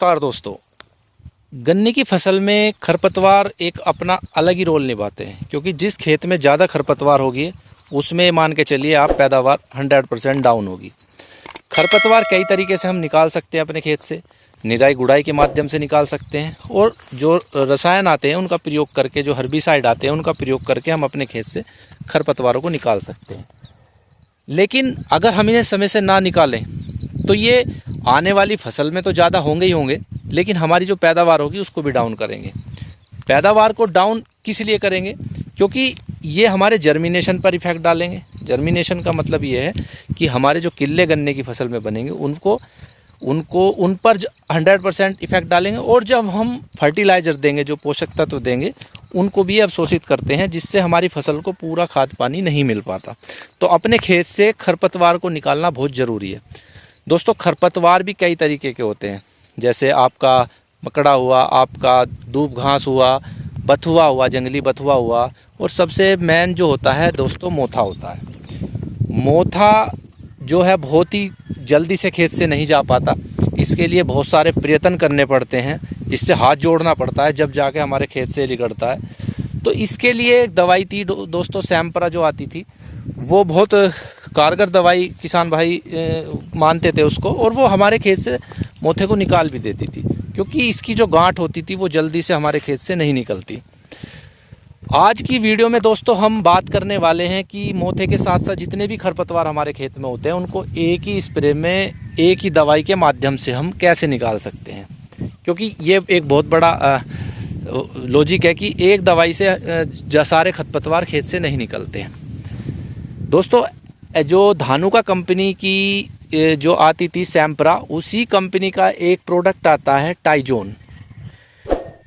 नमस्कार दोस्तों। गन्ने की फसल में खरपतवार एक अपना अलग ही रोल निभाते हैं, क्योंकि जिस खेत में ज़्यादा खरपतवार होगी उसमें मान के चलिए आप पैदावार 100% डाउन होगी। खरपतवार कई तरीके से हम निकाल सकते हैं अपने खेत से। निराई गुड़ाई के माध्यम से निकाल सकते हैं, और जो रसायन आते हैं उनका प्रयोग करके, जो हर्बिसाइड आते हैं उनका प्रयोग करके हम अपने खेत से खरपतवारों को निकाल सकते हैं। लेकिन अगर हम इन्हें समय से ना निकालें तो ये आने वाली फसल में तो ज़्यादा होंगे ही होंगे, लेकिन हमारी जो पैदावार होगी उसको भी डाउन करेंगे। पैदावार को डाउन किस लिए करेंगे? क्योंकि ये हमारे जर्मिनेशन पर इफेक्ट डालेंगे। जर्मिनेशन का मतलब ये है कि हमारे जो किल्ले गन्ने की फसल में बनेंगे उन पर 100% इफेक्ट डालेंगे। और जब हम फर्टिलाइज़र देंगे, जो पोषक तत्व देंगे, उनको भी अवशोषित करते हैं, जिससे हमारी फसल को पूरा खाद पानी नहीं मिल पाता। तो अपने खेत से खरपतवार को निकालना बहुत ज़रूरी है दोस्तों। खरपतवार भी कई तरीके के होते हैं, जैसे आपका मकड़ा हुआ, आपका दूब घास हुआ, बथुआ हुआ, जंगली बथुआ हुआ, और सबसे मेन जो होता है दोस्तों मोथा होता है। मोथा जो है बहुत ही जल्दी से खेत से नहीं जा पाता। इसके लिए बहुत सारे प्रयत्न करने पड़ते हैं, इससे हाथ जोड़ना पड़ता है जब जाके हमारे खेत से निकलता है। तो इसके लिए एक दवाई थी दोस्तों, सैम्परा जो आती थी, वो बहुत कारगर दवाई किसान भाई मानते थे उसको, और वो हमारे खेत से मोथे को निकाल भी देती थी, क्योंकि इसकी जो गांठ होती थी वो जल्दी से हमारे खेत से नहीं निकलती। आज की वीडियो में दोस्तों हम बात करने वाले हैं कि मोथे के साथ साथ जितने भी खरपतवार हमारे खेत में होते हैं उनको एक ही स्प्रे में, एक ही दवाई के माध्यम से हम कैसे निकाल सकते हैं। क्योंकि ये एक बहुत बड़ा लॉजिक है कि एक दवाई से सारे खरपतवार खेत से नहीं निकलते हैं दोस्तों। जो धानुका कंपनी की जो आती थी सैम्परा, उसी कंपनी का एक प्रोडक्ट आता है टाइजोन।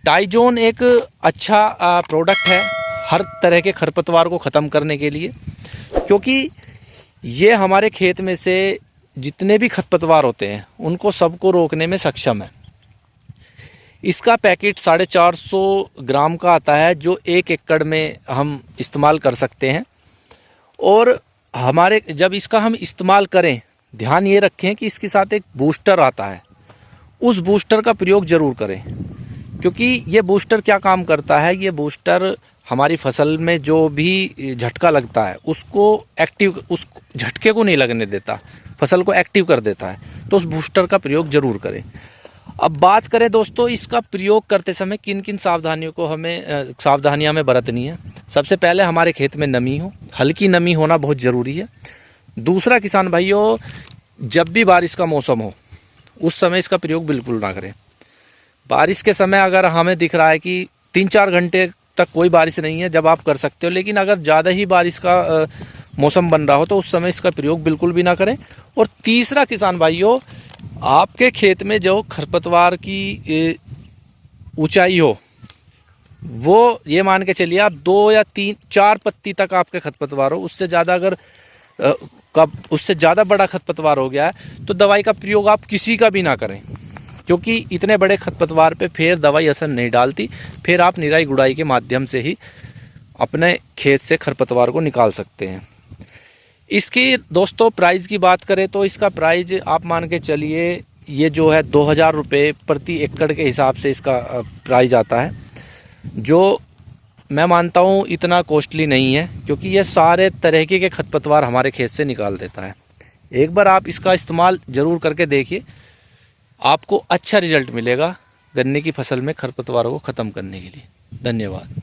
टाइजोन एक अच्छा प्रोडक्ट है हर तरह के खरपतवार को ख़त्म करने के लिए, क्योंकि ये हमारे खेत में से जितने भी खरपतवार होते हैं उनको सबको रोकने में सक्षम है। इसका पैकेट 450 ग्राम का आता है, जो 1 एकड़ में हम इस्तेमाल कर सकते हैं। और हमारे जब इसका हम इस्तेमाल करें, ध्यान ये रखें कि इसके साथ एक बूस्टर आता है, उस बूस्टर का प्रयोग ज़रूर करें। क्योंकि ये बूस्टर क्या काम करता है, ये बूस्टर हमारी फसल में जो भी झटका लगता है उसको एक्टिव, उस झटके को नहीं लगने देता, फसल को एक्टिव कर देता है। तो उस बूस्टर का प्रयोग ज़रूर करें। अब बात करें दोस्तों, इसका प्रयोग करते समय किन किन सावधानियां हमें बरतनी है। सबसे पहले हमारे खेत में नमी हो, हल्की नमी होना बहुत ज़रूरी है। दूसरा किसान भाइयों, जब भी बारिश का मौसम हो उस समय इसका प्रयोग बिल्कुल ना करें। बारिश के समय अगर हमें दिख रहा है कि 3-4 घंटे तक कोई बारिश नहीं है, जब आप कर सकते हो। लेकिन अगर ज़्यादा ही बारिश का मौसम बन रहा हो तो उस समय इसका प्रयोग बिल्कुल भी ना करें। और तीसरा किसान भाइयों, आपके खेत में जो खरपतवार की ऊंचाई हो, वो ये मान के चलिए आप 2 या 3-4 पत्ती तक आपके खरपतवार हो। उससे ज़्यादा अगर उससे ज़्यादा बड़ा खरपतवार हो गया है तो दवाई का प्रयोग आप किसी का भी ना करें, क्योंकि इतने बड़े खरपतवार पे फिर दवाई असर नहीं डालती। फिर आप निराई गुड़ाई के माध्यम से ही अपने खेत से खरपतवार को निकाल सकते हैं। इसकी दोस्तों प्राइस की बात करें तो इसका प्राइस आप मान के चलिए, ये जो है 2000 रुपये प्रति एकड़ के हिसाब से इसका प्राइस आता है, जो मैं मानता हूँ इतना कॉस्टली नहीं है, क्योंकि ये सारे तरह के खरपतवार हमारे खेत से निकाल देता है। एक बार आप इसका इस्तेमाल ज़रूर करके देखिए, आपको अच्छा रिजल्ट मिलेगा गन्ने की फसल में खरपतवारों को ख़त्म करने के लिए। धन्यवाद।